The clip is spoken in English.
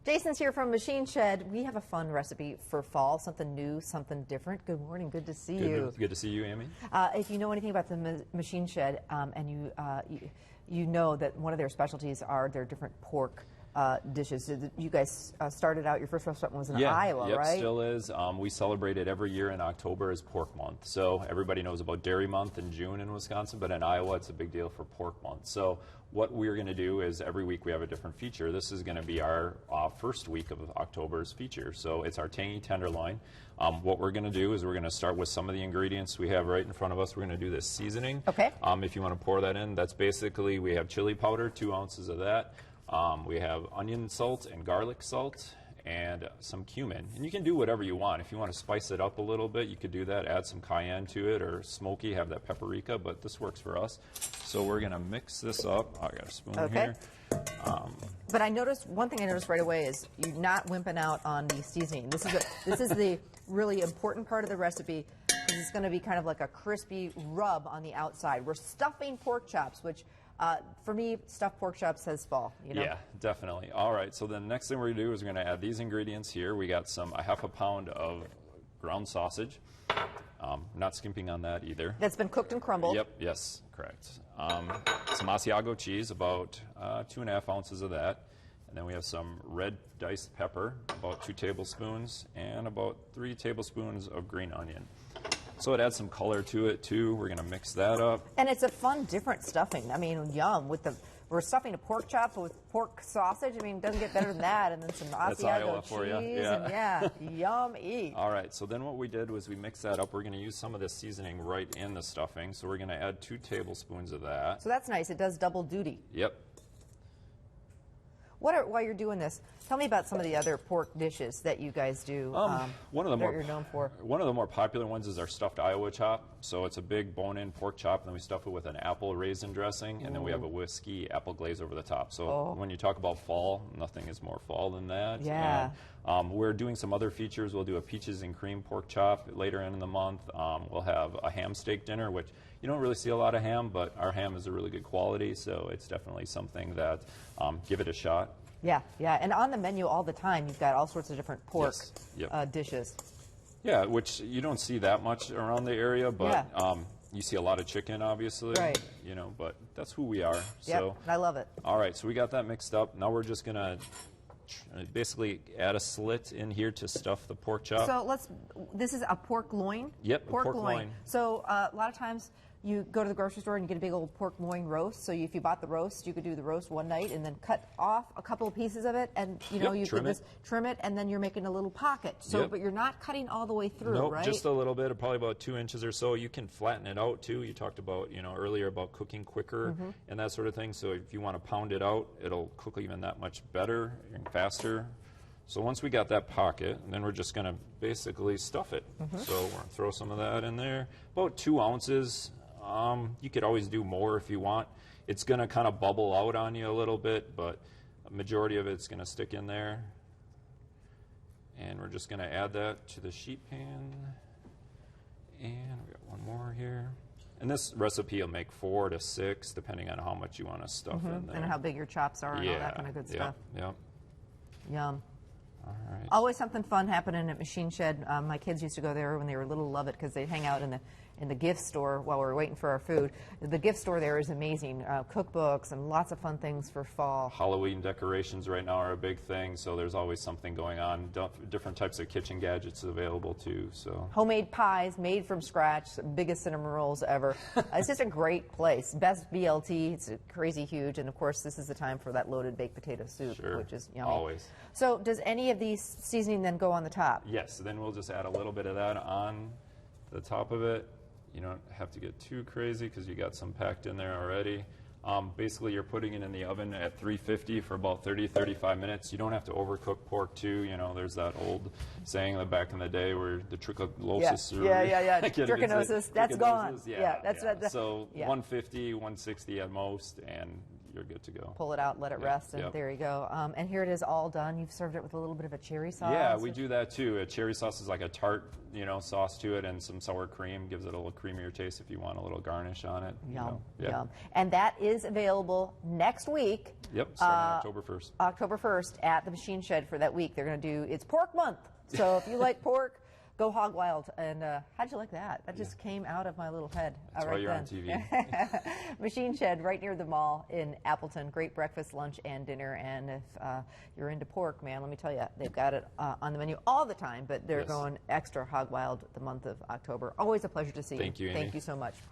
Jason's here from Machine Shed. We have a fun recipe for fall, something new, something different. Good morning, good to see you. Good to see you, Amy. If you know anything about the Machine Shed, and you know that one of their specialties are their different pork dishes. You guys started out, your first restaurant was in Iowa, right? Yep, still is. We celebrate it every year in October as Pork Month. So everybody knows about Dairy Month in June in Wisconsin, but in Iowa it's a big deal for Pork Month. So what we're going to do is every week we have a different feature. This is going to be our first week of October's feature. So it's our Tangy Tenderloin. What we're going to do is we're going to start with some of the ingredients we have right in front of us. We're going to do this seasoning. Okay. If you want to pour that in, that's basically, we have chili powder, 2 ounces of that. We have onion salt and garlic salt and some cumin. And you can do whatever you want. If you want to spice it up a little bit, you could do that. Add some cayenne to it, or smoky, have that paprika, but this works for us. So we're going to mix this up. I got a spoon here. But I noticed, one thing I noticed right away is you're not wimping out on the seasoning. This is the really important part of the recipe, because it's going to be kind of like a crispy rub on the outside. We're stuffing pork chops, which for me, stuffed pork chops says fall, you know? Yeah, definitely. All right, so the next thing we're going to do is we're going to add these ingredients here. We got a half a pound of ground sausage. Not skimping on that either. That's been cooked and crumbled. Yep, yes, correct. Some Asiago cheese, about 2.5 ounces of that. And then we have some red diced pepper, about 2 tablespoons, and about 3 tablespoons of green onion. So it adds some color to it too. We're going to mix that up. And it's a fun, different stuffing. I mean, yum. We're stuffing a pork chop with pork sausage. I mean, it doesn't get better than that. And then some Asiago cheese. For you. And yum, eat. All right, so then what we did was we mixed that up. We're going to use some of this seasoning right in the stuffing. So we're going to add 2 tablespoons of that. So that's nice. It does double duty. Yep. While you're doing this, tell me about some of the other pork dishes that you guys do that you're known for. One of the more popular ones is our stuffed Iowa chop. So it's a big bone-in pork chop, and then we stuff it with an apple raisin dressing, and then we have a whiskey apple glaze over the top. So when you talk about fall, nothing is more fall than that. Yeah. And, we're doing some other features. We'll do a peaches and cream pork chop later in the month. We'll have a ham steak dinner, which you don't really see a lot of ham, but our ham is a really good quality, so it's definitely something that give it a shot. Yeah, yeah, and on the menu all the time, you've got all sorts of different pork dishes. Yeah, which you don't see that much around the area, but you see a lot of chicken, obviously. Right. You know, but that's who we are. Yep, So I love it. All right, so we got that mixed up. Now we're just going to basically add a slit in here to stuff the pork chop. So this is a pork loin? Yep, pork loin. So a lot of times you go to the grocery store and you get a big old pork loin roast. So if you bought the roast, you could do the roast one night and then cut off a couple of pieces of it, and you could just trim it, and then you're making a little pocket. So, but you're not cutting all the way through, right? Just a little bit, probably about 2 inches or so. You can flatten it out too. You talked about earlier about cooking quicker and that sort of thing. So if you want to pound it out, it'll cook even that much better and faster. So once we got that pocket, then we're just going to basically stuff it. So we're going to throw some of that in there, about 2 ounces. You could always do more if you want. It's going to kind of bubble out on you a little bit, but a majority of it's going to stick in there. And we're just going to add that to the sheet pan. And we got one more here. And this recipe will make 4 to 6, depending on how much you want to stuff in there. And how big your chops are and all that kind of good stuff. Yeah. Yum. All right. Always something fun happening at Machine Shed. My kids used to go there when they were little, love it, because they'd hang out in the gift store while we were waiting for our food. The gift store there is amazing. Cookbooks and lots of fun things for fall. Halloween decorations right now are a big thing, so there's always something going on. Different types of kitchen gadgets available too. So homemade pies made from scratch, biggest cinnamon rolls ever. It's just a great place. Best BLT. It's crazy huge, and of course this is the time for that loaded baked potato soup, which is yummy. Always. So does any of these seasoning then go on the top? Yes. Then we'll just add a little bit of that on the top of it. You don't have to get too crazy because you got some packed in there already. Basically, you're putting it in the oven at 350 for about 30-35 minutes. You don't have to overcook pork too. There's that old saying that back in the day where the trichinosis. Trichinosis, that's gone. So 150, 160 at most, and you're good to go. Pull it out, let it rest, and there you go. And here it is all done. You've served it with a little bit of a cherry sauce. Yeah, we do that too. A cherry sauce is like a tart, sauce to it, and some sour cream gives it a little creamier taste if you want a little garnish on it. Yum. And that is available next week. Yep, starting October 1st. October 1st at the Machine Shed for that week. They're going to do, it's pork month. So if you like pork, go hog wild. And how'd you like that? That just came out of my little head. That's why you're on TV. Machine Shed right near the mall in Appleton. Great breakfast, lunch, and dinner. And if you're into pork, man, let me tell you, they've got it on the menu all the time, but they're going extra hog wild the month of October. Always a pleasure to see you. Thank you, Amy. Thank you so much.